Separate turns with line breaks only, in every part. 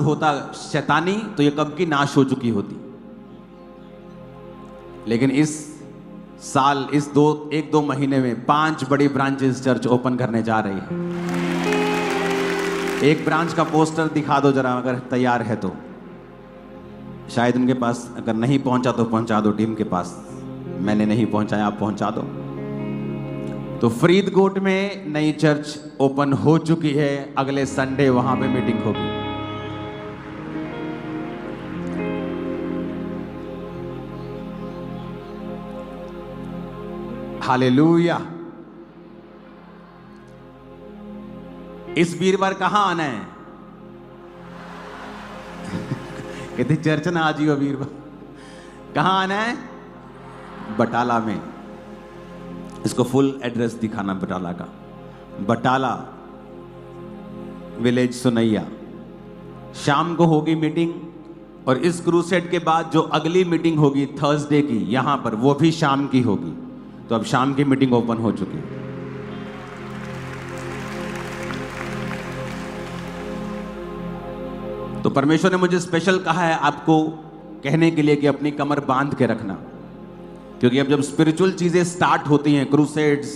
होता शैतानी तो ये कब की नाश हो चुकी होती। लेकिन इस साल इस एक दो महीने में 5 बड़ी ब्रांचेस चर्च ओपन करने जा रही है। एक ब्रांच का पोस्टर दिखा दो जरा, अगर तैयार है तो। शायद उनके पास, अगर नहीं पहुंचा तो पहुंचा दो टीम के पास। मैंने नहीं पहुंचाया, आप पहुंचा दो। तो फरीदकोट में नई चर्च ओपन हो चुकी है। अगले संडे वहां पे मीटिंग होगी। हालेलुया। इस वीरवार कहां आना है? कहते चर्च ना आज ही हो वीरवार। कहां आना है? बटाला में। इसको फुल एड्रेस दिखाना बटाला का। बटाला विलेज सुनैया। शाम को होगी मीटिंग, और इस क्रूसेड के बाद जो अगली मीटिंग होगी थर्सडे की यहां पर, वो भी शाम की होगी। तो अब शाम की मीटिंग ओपन हो चुकी है। तो परमेश्वर ने मुझे स्पेशल कहा है आपको कहने के लिए कि अपनी कमर बांध के रखना, क्योंकि अब जब स्पिरिचुअल चीजें स्टार्ट होती हैं, क्रूसेड्स,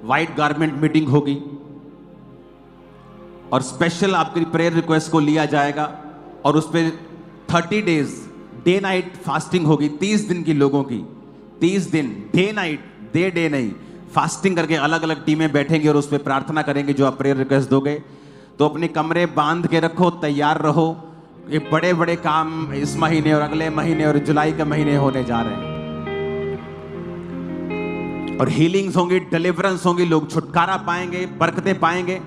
व्हाइट गारमेंट मीटिंग होगी, और स्पेशल आपकी प्रेयर रिक्वेस्ट को लिया जाएगा, और उस पर 30 डेज डे नाइट फास्टिंग होगी। 30 दिन की लोगों की, 30 दिन डे नाइट, डे नहीं, फास्टिंग करके अलग अलग टीमें बैठेंगे और उस पर प्रार्थना करेंगे जो आप प्रेयर रिक्वेस्ट दोगे। तो अपने कमरे बांध के रखो, तैयार रहो। ये बड़े बड़े काम इस महीने और अगले महीने और जुलाई के महीने होने जा रहे हैं। और हीलिंग्स होंगी, डिलीवरेंस होंगी, लोग छुटकारा पाएंगे, बरकतें पाएंगे।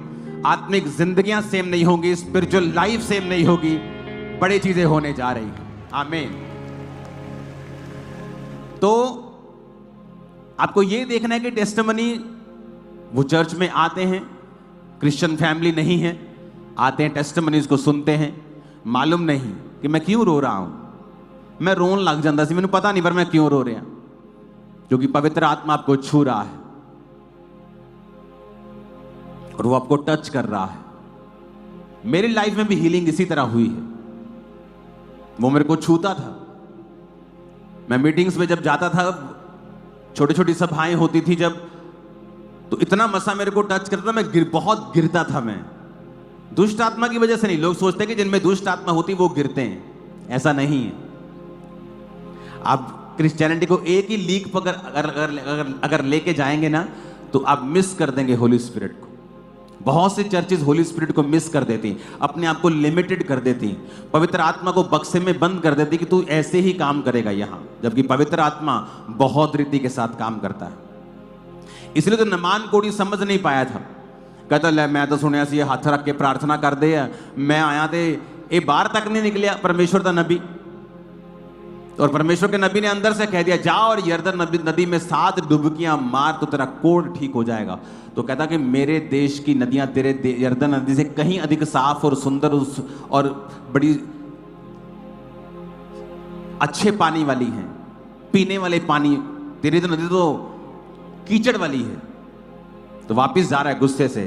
आत्मिक जिंदगियां सेम नहीं होंगी, स्पिरिचुअल लाइफ सेम नहीं होगी। बड़ी चीजें होने जा रही हैं। आमीन। तो आपको यह देखना है कि टेस्टिमनी, वो चर्च में आते हैं, क्रिश्चियन फैमिली नहीं है, आते हैं टेस्टिमनीज को सुनते हैं, मालूम नहीं कि मैं क्यों रो रहा हूं। मैं रोन लग जाता सी, मैंने पता नहीं पर मैं क्यों रो रहा, क्योंकि पवित्र आत्मा आपको छू रहा है और वो आपको टच कर रहा है। मेरी लाइफ में भी हीलिंग इसी तरह हुई है। वो मेरे को छूता था। मैं मीटिंग्स में जब जाता था, छोटी छोटी सभाएं होती थी जब, तो इतना मसा मेरे को टच करता था, मैं बहुत गिरता था। मैं दुष्ट आत्मा की वजह से नहीं। लोग सोचते हैं कि जिनमें दुष्ट आत्मा होती वो गिरते हैं, ऐसा नहीं है। आप क्रिश्चियनिटी को एक ही लीक पर अगर लेके जाएंगे ना, तो आप मिस कर देंगे होली स्पिरिट को। बहुत सी चर्चेस होली स्पिरिट को मिस कर देती, अपने आप को लिमिटेड कर देती, पवित्र आत्मा को बक्से में बंद कर देती कि तू ऐसे ही काम करेगा यहां, जबकि पवित्र आत्मा बहुत रीति के साथ काम करता है। इसलिए तो नमान कोड़ी समझ नहीं पाया था। कहता ले मैं तो सुनिया सी हाथ रख के प्रार्थना कर दे, मैं आया थे ये बाहर तक नहीं निकलिया परमेश्वर का नबी। और परमेश्वर के नबी ने अंदर से कह दिया जा और यरदन नदी में 7 डुबकियां मार तो तेरा कोढ़ ठीक हो जाएगा। तो कहता कि मेरे देश की नदियां तेरे यरदन नदी से कहीं अधिक साफ और सुंदर और बड़ी अच्छे पानी वाली हैं, पीने वाले पानी। तेरी तो नदी तो कीचड़ वाली है। तो वापिस जा रहा है गुस्से से,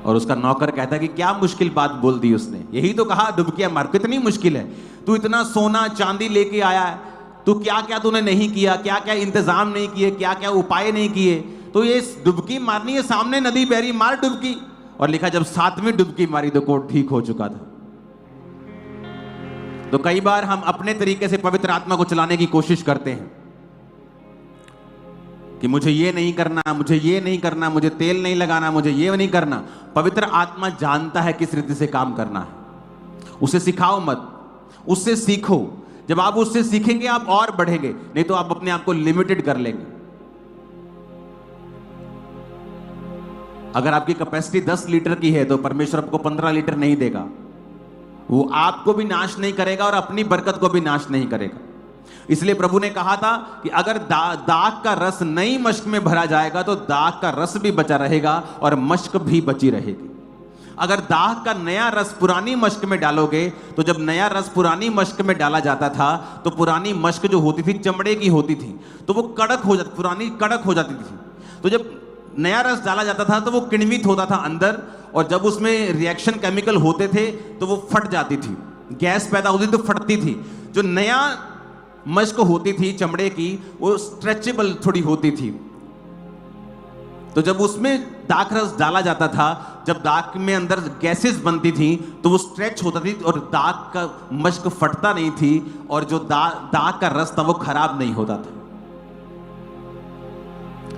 और उसका नौकर कहता है कि क्या मुश्किल बात बोल दी उसने, यही तो कहा डुबकियां मार। कितनी मुश्किल है? तू इतना सोना चांदी लेके आया है, तू क्या क्या तूने नहीं किया, क्या क्या इंतजाम नहीं किए, क्या क्या उपाय नहीं किए, तो ये डुबकी मारनी है, सामने नदी बह रही, मार डुबकी। और लिखा जब 7वीं डुबकी मारी तो कोढ़ ठीक हो चुका था। तो कई बार हम अपने तरीके से पवित्र आत्मा को चलाने की कोशिश करते हैं कि मुझे ये नहीं करना, मुझे ये नहीं करना, मुझे तेल नहीं लगाना, मुझे ये नहीं करना। पवित्र आत्मा जानता है किस रीति से काम करना है। उसे सिखाओ मत, उससे सीखो। जब आप उससे सीखेंगे आप और बढ़ेंगे, नहीं तो आप अपने आप को लिमिटेड कर लेंगे। अगर आपकी कैपेसिटी 10 लीटर की है तो परमेश्वर आपको 15 लीटर नहीं देगा। वो आपको भी नाश नहीं करेगा और अपनी बरकत को भी नाश नहीं करेगा। इसलिए प्रभु ने कहा था कि अगर दाख का रस नई मश्क में भरा जाएगा तो दाख का रस भी बचा रहेगा और मश्क भी बची रहेगी। अगर दाख का नया रस पुरानी मश्क में डालोगे, तो जब नया रस पुरानी मश्क में डाला जाता था तो पुरानी मश्क जो होती थी चमड़े की होती थी, तो वो कड़क हो जाती, पुरानी कड़क हो जाती थी। तो जब नया रस डाला जाता था तो वो किण्वित होता था अंदर, और जब उसमें रिएक्शन केमिकल होते थे तो वो फट जाती थी, गैस पैदा होती तो फटती थी। जो नया मश्क होती थी चमड़े की वो स्ट्रेचेबल थोड़ी होती थी। तो जब उसमें दाक रस डाला जाता था, जब दाक में अंदर गैसेस बनती थी तो वो स्ट्रेच होता थी और दाक का मश्क फटता नहीं थी और जो दाक का रस था वो खराब नहीं होता था।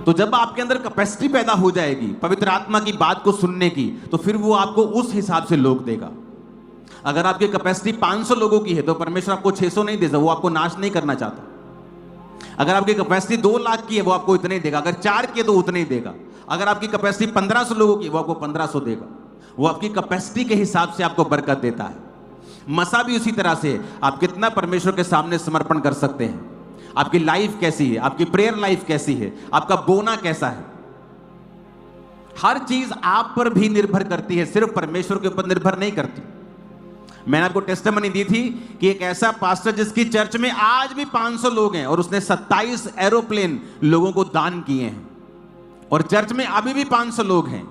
तो जब आपके अंदर कैपेसिटी पैदा हो जाएगी पवित्र आत्मा की बात को सुनने की, तो फिर वो आपको उस हिसाब से लोग देगा। अगर आपकी कैपेसिटी 500 लोगों की है तो परमेश्वर आपको 600 नहीं देगा, वो आपको नाश नहीं करना चाहता। अगर आपकी कैपेसिटी 2 लाख की है वो आपको इतने ही देगा, अगर 4 की है तो उतने ही देगा। अगर आपकी कैपेसिटी 1500 लोगों की वो आपको 1500 देगा। वो आपकी कैपेसिटी के हिसाब से आपको बरकत देता है। मसा भी उसी तरह से, आप कितना परमेश्वर के सामने समर्पण कर सकते हैं, आपकी लाइफ कैसी है, आपकी प्रेयर लाइफ कैसी है, आपका बोना कैसा है, हर चीज आप पर भी निर्भर करती है, सिर्फ परमेश्वर के ऊपर निर्भर नहीं करती। मैंने आपको टेस्टिमनी दी थी कि एक ऐसा पास्टर जिसकी चर्च में आज भी 500 लोग हैं और उसने 27 एरोप्लेन लोगों को दान किए हैं और चर्च में अभी भी 500 लोग हैं।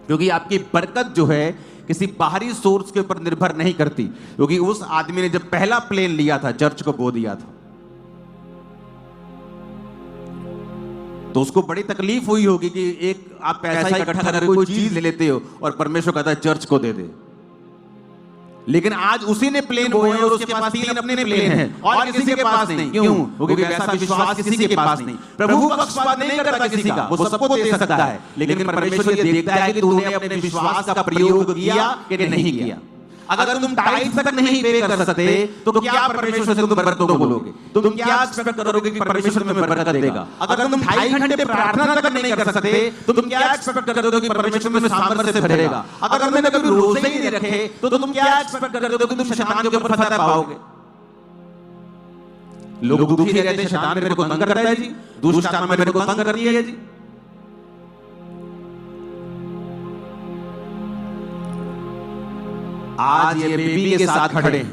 क्योंकि आपकी बरकत जो है किसी बाहरी सोर्स के ऊपर निर्भर नहीं करती, क्योंकि उस आदमी ने जब पहला प्लेन लिया था चर्च को बो दिया था, तो उसको बड़ी तकलीफ हुई होगी कि एक आप पैसा इकट्ठा करके कोई चीज ले लेते हो और परमेश्वर कहता है चर्च को दे दे। लेकिन आज उसी ने प्लेन बोए और उसके पास 3 अपने प्लेन हैं और किसी के पास नहीं। क्यों? क्योंकि वैसा विश्वास किसी के पास नहीं। प्रभु पक्षपात नहीं करता किसी का, वो सबको दे सकता है, लेकिन परमेश्वर ये देखता है कि तूने अपने विश्वास का प्रयोग किया कि नहीं किया। अगर तुम टाइम तक नहीं पे कर सकते तो क्या परमेश्वर से तुम बरकतों को बोलोगे? तुम क्या एक्सपेक्ट करोगे कि परमेश्वर तुम्हें बरकत देगा? अगर तुम 2.5 घंटे प्रार्थना तक नहीं कर सकते तो तुम क्या एक्सपेक्ट करोगे कि परमेश्वर तुम्हें सामर्थ्य से भरेगा? अगर तुमने कभी रोजे ही नहीं रखे तो तुम क्या एक्सपेक्ट करोगे कि तुम शैतान के ऊपर फतह पाओगे? लोग दुखी रहते हैं, शैतान मेरे को तंग करता है जी, दुष्ट आत्मा मेरे को तंग करती है जी। आज ये बेबी के साथ खड़े हैं,